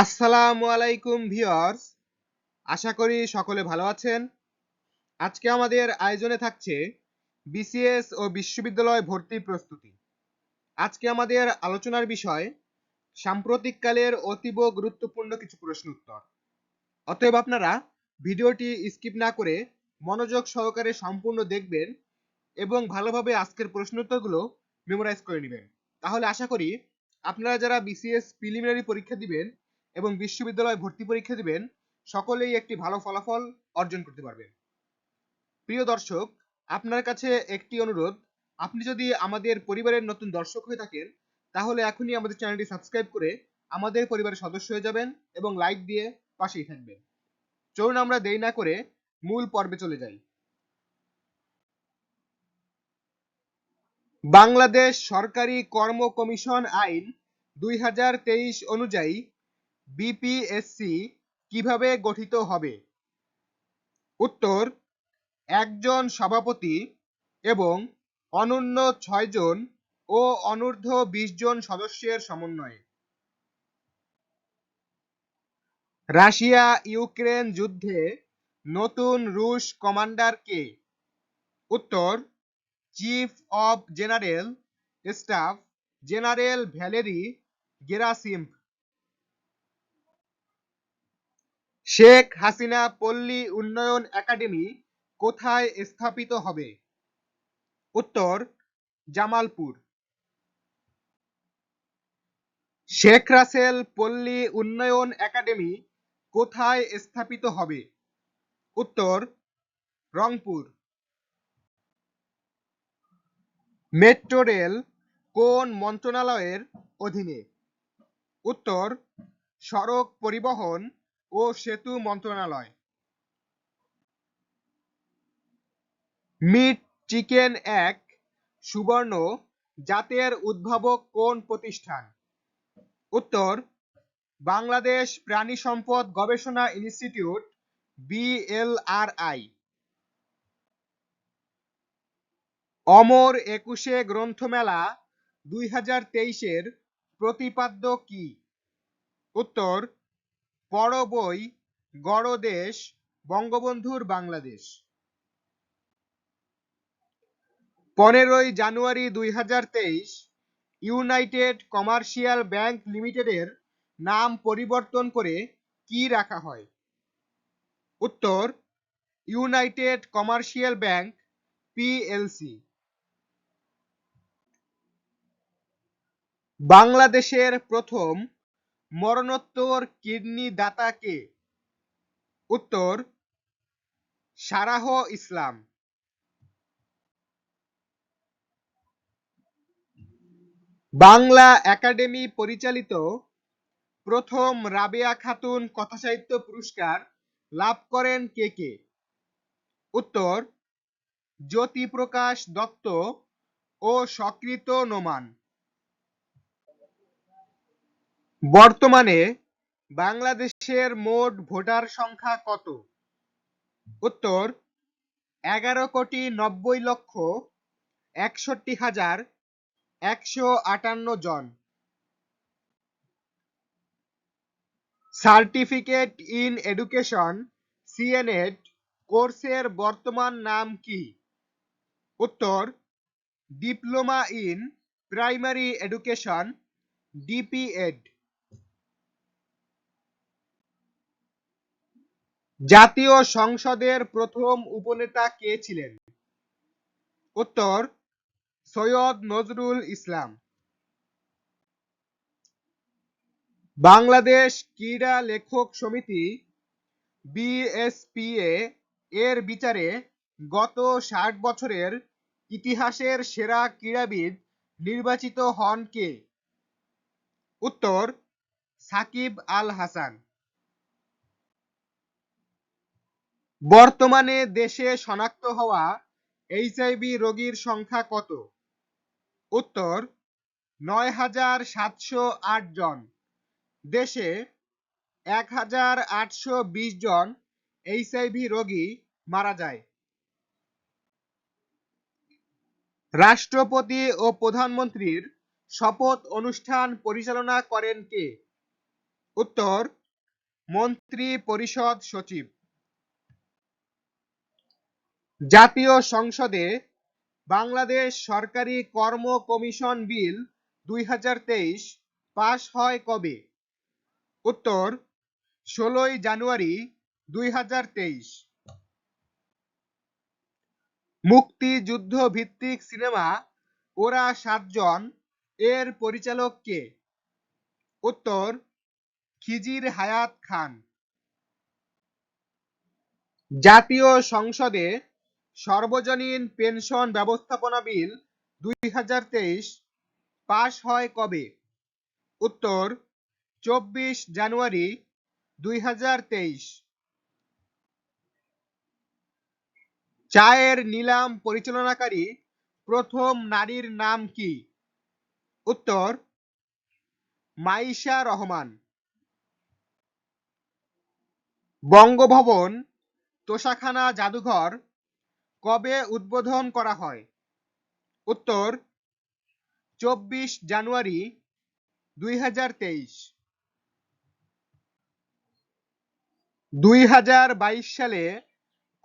আসসালামু আলাইকুম ভিউয়ার্স, আশা করি সকলে ভালো আছেন। আজকে আমাদের আয়োজনে থাকছে বিসিএস ও বিশ্ববিদ্যালয় ভর্তি প্রস্তুতি। আজকে আমাদের আলোচনার বিষয় সাম্প্রতিককালের অতীব গুরুত্বপূর্ণ কিছু প্রশ্ন উত্তর। অতএব আপনারা ভিডিওটি স্কিপ না করে মনোযোগ সহকারে সম্পূর্ণ দেখবেন এবং ভালোভাবে আজকের প্রশ্ন উত্তরগুলো মেমোরাইজ করে নেবেন। তাহলে আশা করি আপনারা যারা বিসিএস প্রিলিমিনারি পরীক্ষা দিবেন এবং বিশ্ববিদ্যালয় ভর্তি পরীক্ষা দিবেন সকলেই একটি ভালো ফলাফল অর্জন করতে পারবেন। প্রিয় দর্শক, আপনার কাছে একটি অনুরোধ, আপনি যদি আমাদের পরিবারের নতুন দর্শক হয়ে থাকেন তাহলে এখনই আমাদের চ্যানেলটি সাবস্ক্রাইব করে আমাদের পরিবারের সদস্য হয়ে যাবেন এবং লাইক দিয়ে পাশেই থাকবেন। চলুন আমরা দেরি না করে মূল পর্বে চলে যাই। বাংলাদেশ সরকারি কর্ম কমিশন আইন ২০২৩ অনুযায়ী বিপিএসসি কিভাবে গঠিত হবে? উত্তর: একজন সভাপতি এবং অনূর্ধ্ব ৬ জন ও অনূর্ধ্ব ২০ জন সদস্যের সমন্বয়ে। রাশিয়া ইউক্রেন যুদ্ধে নতুন রুশ কমান্ডার কে? উত্তর: chief of general staff general Valery Gerasimov. Sheikh Hasina পল্লী উন্নয়ন একাডেমি কোথায় স্থাপিত হবে? উত্তর: জামালপুর। শেখ রাসেল পল্লী উন্নয়ন একাডেমি কোথায় স্থাপিত হবে? উত্তর: রংপুর। মেট্রো রেল কোন মন্ত্রণালয়ের অধীনে? উত্তর: সড়ক পরিবহন ও সেতু মন্ত্রণালয়। মিট চিকেন এক সুবর্ণ জাতের উদ্ভাবক কোন প্রতিষ্ঠান? উত্তর: বাংলাদেশ প্রাণী সম্পদ গবেষণা ইনস্টিটিউট BLRI। অমর একুশে গ্রন্থমেলা ২০২৩-এর প্রতিপাদ্য কি? উত্তর: পড়ো বই, গড়ো দেশ, বঙ্গবন্ধুর বাংলাদেশ। ১৫ই জানুয়ারি ২০২৩ ইউনাইটেড কমার্শিয়াল ব্যাংক লিমিটেডের নাম পরিবর্তন করে কি রাখা হয়? উত্তর: ইউনাইটেড কমার্শিয়াল ব্যাংক PLC। বাংলাদেশের প্রথম মরণোত্তর কিডনি দাতা কে? উত্তর: সারাহ ইসলাম। বাংলা একাডেমি পরিচালিত প্রথম রাবেয়া খাতুন কথাসাহিত্য পুরস্কার লাভ করেন কে কে? উত্তর: জ্যোতিপ্রকাশ দত্ত ও সকৃত নোমান। বর্তমানে বাংলাদেশের মোট ভোটার সংখ্যা কত? উত্তর: ১১,৯০,৬১,১৫৮ জন। সার্টিফিকেট ইন এডুকেশন CNED কোর্সের বর্তমান নাম কি? উত্তর: diploma in primary education DPED। জাতীয় সংসদের প্রথম উপনেতা কে ছিলেন? উত্তর: সৈয়দ নজরুল ইসলাম। বাংলাদেশ ক্রীড়া লেখক সমিতি BSPA এর বিচারে গত ৬০ বছরের ইতিহাসের সেরা ক্রীড়াবিদ নির্বাচিত হন কে? উত্তর: সাকিব আল হাসান। বর্তমানে দেশে শনাক্ত হওয়া HIV রোগীর সংখ্যা কত? উত্তর: ৯,৭০৮ জন। দেশে ১,৮২০ জন HIV রোগী মারা যায়। রাষ্ট্রপতি ও প্রধানমন্ত্রীর শপথ অনুষ্ঠান পরিচালনা করেন কে? উত্তর মন্ত্রী পরিষদ সচিব। জাতীয় সংসদে বাংলাদেশ সরকারি কর্ম কমিশন বিল 2023 পাস হয় কবে? উত্তর 16 জানুয়ারি 2023। মুক্তিযুদ্ধ ভিত্তিক সিনেমা ওরা 7 জন এর পরিচালক কে? উত্তর খিজির হায়াত খান। জাতীয় সংসদে সর্বজনীন পেনশন ব্যবস্থাপনা বিল 2023 পাস হয় কবে? উত্তর 24 জানুয়ারি 2023। চায়ের নিলাম পরিচালনাকারী প্রথম নারীর নাম কি? উত্তর মাইশা রহমান। বঙ্গভবন তোষাখানা জাদুঘর কবে উদ্বোধন করা হয়? উত্তর 24 জানুয়ারি 2023। 2022 সালে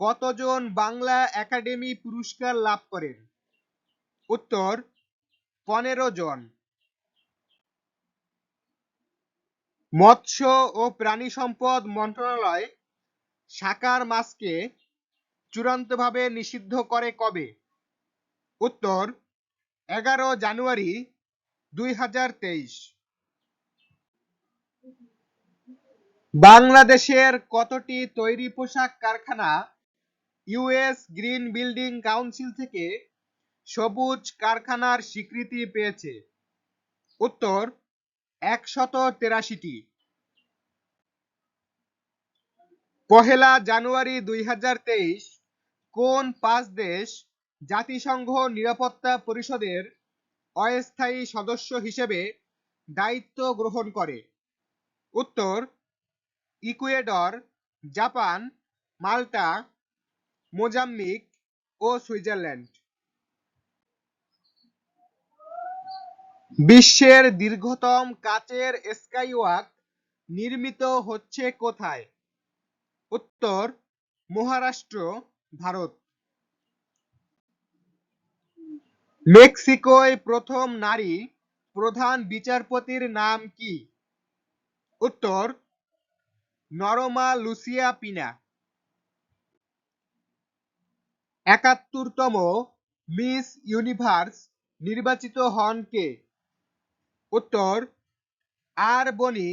কতজন বাংলা একাডেমি পুরস্কার লাভ করেন? উত্তর 15 জন। মৎস্য ও প্রাণী সম্পদ মন্ত্রণালয় সাকার মাছকে চূড়ান্তভাবে নিষিদ্ধ করে কবে? উত্তর 11 জানুয়ারি 2023। বাংলাদেশের কতটি তৈরি পোশাক কারখানা ইউএস গ্রিন বিল্ডিং কাউন্সিল থেকে সবুজ কারখানার স্বীকৃতি পেয়েছে? উত্তর 183টি। পহেলা জানুয়ারি 2023 কোন 5 দেশ জাতিসংঘ নিরাপত্তা পরিষদের অস্থায়ী সদস্য হিসেবে দায়িত্ব গ্রহণ করে? উত্তর ইকুয়েডর, জাপান, মাল্টা, মোজাম্বিক ও সুইজারল্যান্ড। বিশ্বের দীর্ঘতম কাচের স্কাইওয়াক নির্মিত হচ্ছে কোথায়? উত্তর মহারাষ্ট্র, ভারত। মেক্সিকোয় প্রথম নারী প্রধান বিচারপতির নাম কি? উত্তর নরমা লুসিয়া পিনা। 71তম মিস ইউনিভার্স নির্বাচিত হন কে? উত্তর আর বনি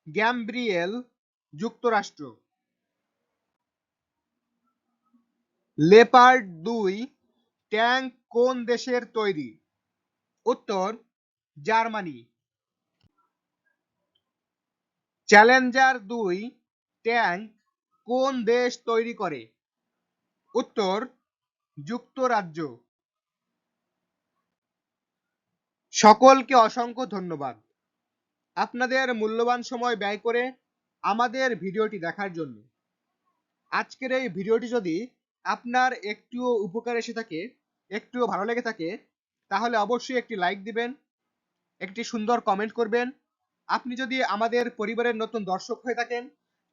গ্যাম্ব্রিয়েল, যুক্তরাষ্ট্র। লেপার্ড 2 ট্যাঙ্ক কোন দেশের তৈরি? উত্তর জার্মানি। চ্যালেঞ্জার 2 ট্যাঙ্ক কোন দেশ তৈরি করে? উত্তর যুক্তরাজ্য। সকলকে অসংখ্য ধন্যবাদ আপনাদের মূল্যবান সময় ব্যয় করে আমাদের ভিডিওটি দেখার জন্য। আজকের এই ভিডিওটি যদি আপনার একটুও উপকার এসে থাকে, একটুও ভালো লেগে থাকে, তাহলে অবশ্যই একটি লাইক দিবেন, একটি সুন্দর কমেন্ট করবেন। আপনি যদি আমাদের পরিবারের নতুন দর্শক হয়ে থাকেন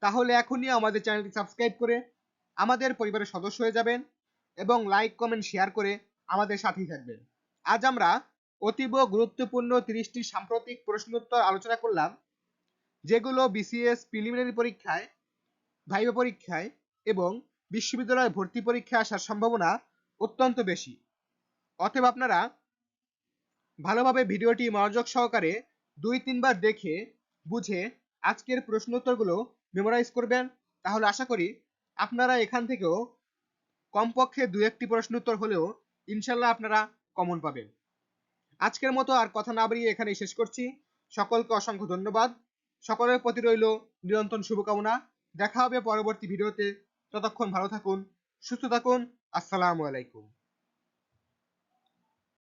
তাহলে এখনই আমাদের চ্যানেলটি সাবস্ক্রাইব করে আমাদের পরিবারের সদস্য হয়ে যাবেন এবং লাইক কমেন্ট শেয়ার করে আমাদের সাথেই থাকবেন। আজ আমরা অতীব গুরুত্বপূর্ণ 30টি সাম্প্রতিক প্রশ্নোত্তর আলোচনা করলাম, যেগুলো বিসিএস প্রিলিমিনারি পরীক্ষায়, ভাইভা পরীক্ষায় এবং বিশ্ববিদ্যালয়ে ভর্তি পরীক্ষায় আসার সম্ভাবনা অত্যন্ত বেশি। অতএব আপনারা ভালোভাবে ভিডিওটি মনোযোগ সহকারে 2-3 বার দেখে বুঝে আজকের প্রশ্নোত্তরগুলো মেমোরাইজ করবেন। তাহলে আশা করি আপনারা এখান থেকেও কমপক্ষে 2-1টি প্রশ্নোত্তর হলেও ইনশাল্লাহ আপনারা কমন পাবেন। আজকের মতো আর কথা না বাড়িয়ে এখানেই শেষ করছি। সকলকে অসংখ্য ধন্যবাদ। সকলের প্রতি রইল নিরন্তর শুভকামনা। দেখা হবে পরবর্তী ভিডিওতে। ততক্ষণ ভালো থাকুন, সুস্থ থাকুন। আসসালামু আলাইকুম।